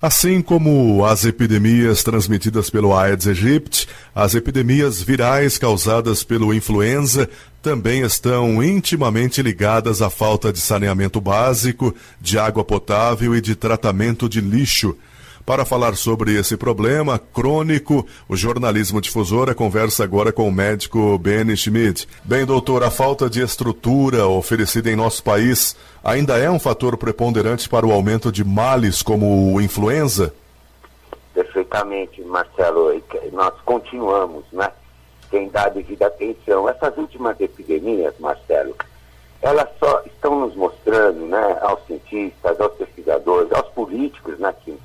Assim como as epidemias transmitidas pelo Aedes aegypti, as epidemias virais causadas pelo influenza também estão intimamente ligadas à falta de saneamento básico, de água potável e de tratamento de lixo. Para falar sobre esse problema crônico, o Jornalismo Difusora conversa agora com o médico Beni Schmid. Bem, doutor, a falta de estrutura oferecida em nosso país ainda é um fator preponderante para o aumento de males como o influenza? Perfeitamente, Marcelo. Nós continuamos, sem dar devida atenção. Essas últimas epidemias, Marcelo, elas só estão nos mostrando, aos cientistas, aos pesquisadores, aos políticos, que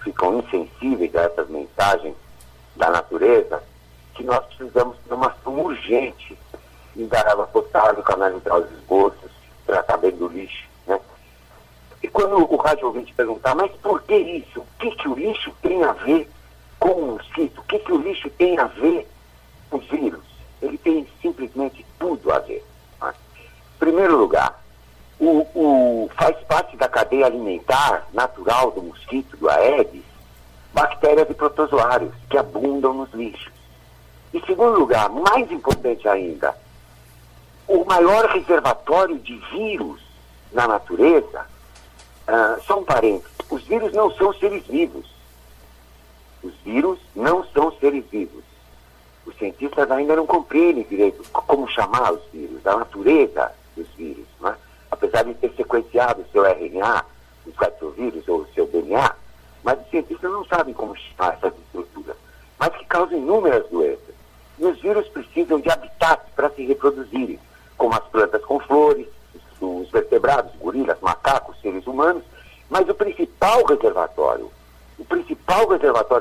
ficam insensíveis a essas mensagens da natureza, que nós precisamos de uma ação urgente em dar água potável, canalizar os esgotos, tratar bem do lixo, E quando o rádio ouvinte perguntar, mas por que isso? O que o lixo tem a ver com o mosquito? O que o lixo tem a ver com os vírus? Ele tem simplesmente tudo a ver. Em primeiro lugar, faz parte da cadeia alimentar natural do mosquito, do Aedes, bactérias e protozoários que abundam nos lixos. Em segundo lugar, mais importante ainda, o maior reservatório de vírus na natureza são parentes. Os vírus não são seres vivos. Os vírus não são seres vivos. Os cientistas ainda não compreendem direito como chamar os vírus, a natureza dos vírus, apesar de ter sequenciado o seu RNA, os retovírus ou o seu DNA, mas os cientistas não sabem como chamar essas estruturas, mas que causam inúmeras doenças. E os vírus precisam de habitats para se reproduzirem, como as plantas com flores, os vertebrados, gorilas, macacos, seres humanos, mas o principal reservatório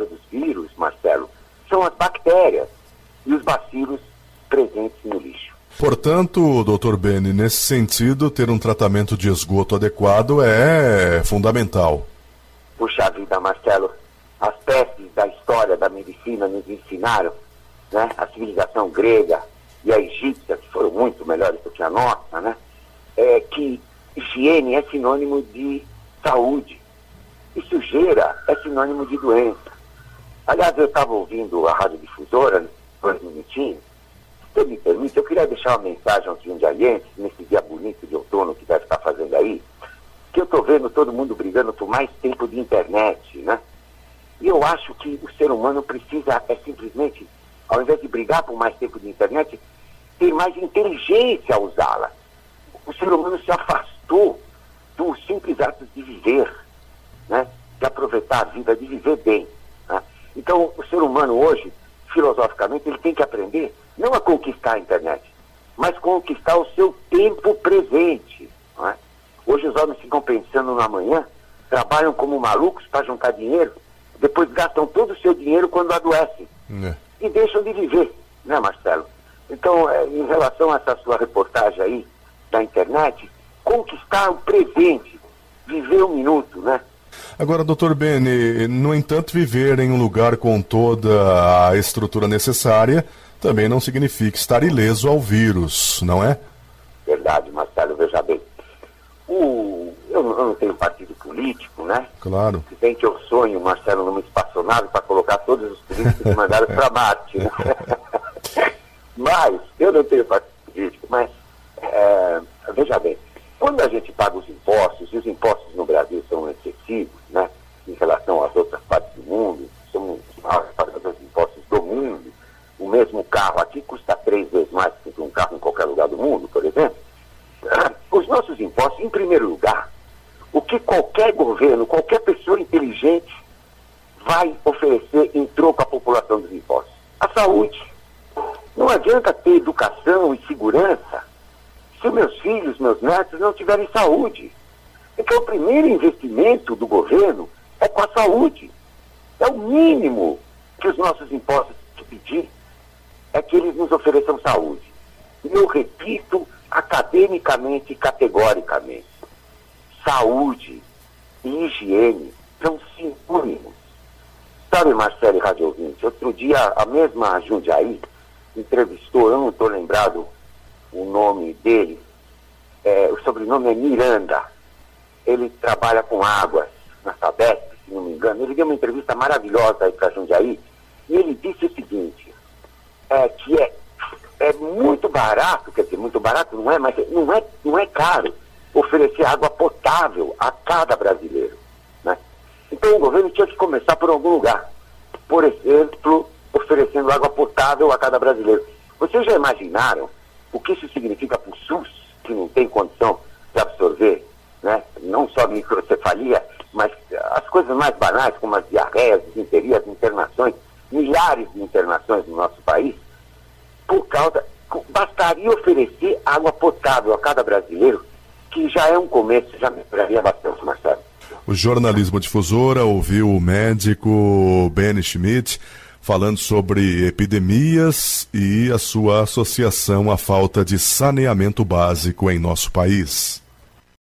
dos vírus, Marcelo, são as bactérias e os bacilos presentes no lixo. Portanto, doutor Beni, nesse sentido, ter um tratamento de esgoto adequado é fundamental. Puxa vida, Marcelo, as pestes da história da medicina nos ensinaram, a civilização grega e a egípcia, que foram muito melhores do que a nossa, que higiene é sinônimo de saúde e sujeira é sinônimo de doença. Aliás, eu estava ouvindo a Rádio Difusora, dois minutinhos. Se me permite, eu queria deixar uma mensagem aos jundiaienses, nesse dia bonito de outono que deve estar fazendo aí, que eu estou vendo todo mundo brigando por mais tempo de internet, E eu acho que o ser humano precisa, simplesmente, ao invés de brigar por mais tempo de internet, ter mais inteligência a usá-la. O ser humano se afastou dos simples atos de viver, de aproveitar a vida, de viver bem. Então, o ser humano hoje, filosoficamente, ele tem que aprender não a conquistar a internet, mas conquistar o seu tempo presente. Hoje os homens ficam pensando no amanhã, trabalham como malucos para juntar dinheiro, depois gastam todo o seu dinheiro quando adoecem. E deixam de viver, Marcelo? Então, em relação a essa sua reportagem aí da internet, conquistar o presente, viver um minuto, Agora, doutor Beni, no entanto, viver em um lugar com toda a estrutura necessária também não significa estar ileso ao vírus, não é? Verdade, Marcelo, veja bem. Eu não tenho partido político, Claro. Se bem que eu sonho, Marcelo, numa espaçonave para colocar todos os políticos que mandaram para Marte, Mas, eu não tenho partido político, mas, veja bem, quando a gente paga os impostos, e os impostos no Brasil são excessivos, em relação às outras partes do mundo, somos os maiores pagadores de impostos do mundo, o mesmo carro aqui custa 3 vezes mais do que um carro em qualquer lugar do mundo, por exemplo. Os nossos impostos, em primeiro lugar, o que qualquer governo, qualquer pessoa inteligente vai oferecer em troco à população dos impostos? A saúde. Não adianta ter educação e segurança se meus filhos, meus netos não tiverem saúde. Então o primeiro investimento do governo é com a saúde. É o mínimo que os nossos impostos te pedir, é que eles nos ofereçam saúde. E eu repito academicamente e categoricamente, saúde e higiene são sinônimos. Sabe, Marcelo e Rádio Ouvinte, outro dia a mesma Jundiaí entrevistou, eu não estou lembrado o nome dele, o sobrenome é Miranda. Ele trabalha com águas na Sabesp se não me engano, ele deu uma entrevista maravilhosa aí para Jundiaí, e ele disse o seguinte, que é muito barato, quer dizer, muito barato não é, mas não é caro oferecer água potável a cada brasileiro, né? Então o governo tinha que começar por algum lugar, por exemplo, oferecendo água potável a cada brasileiro. Vocês já imaginaram o que isso significa para o SUS, que não tem condição de absorver, né? Não só microcefalia, mas as coisas mais banais, como as diarreias, desinterias, internações, milhares de internações no nosso país, bastaria oferecer água potável a cada brasileiro, que já é um começo, já melhoraria bastante, Marcelo. O Jornalismo Difusora ouviu o médico Benny Schmidt falando sobre epidemias e a sua associação à falta de saneamento básico em nosso país.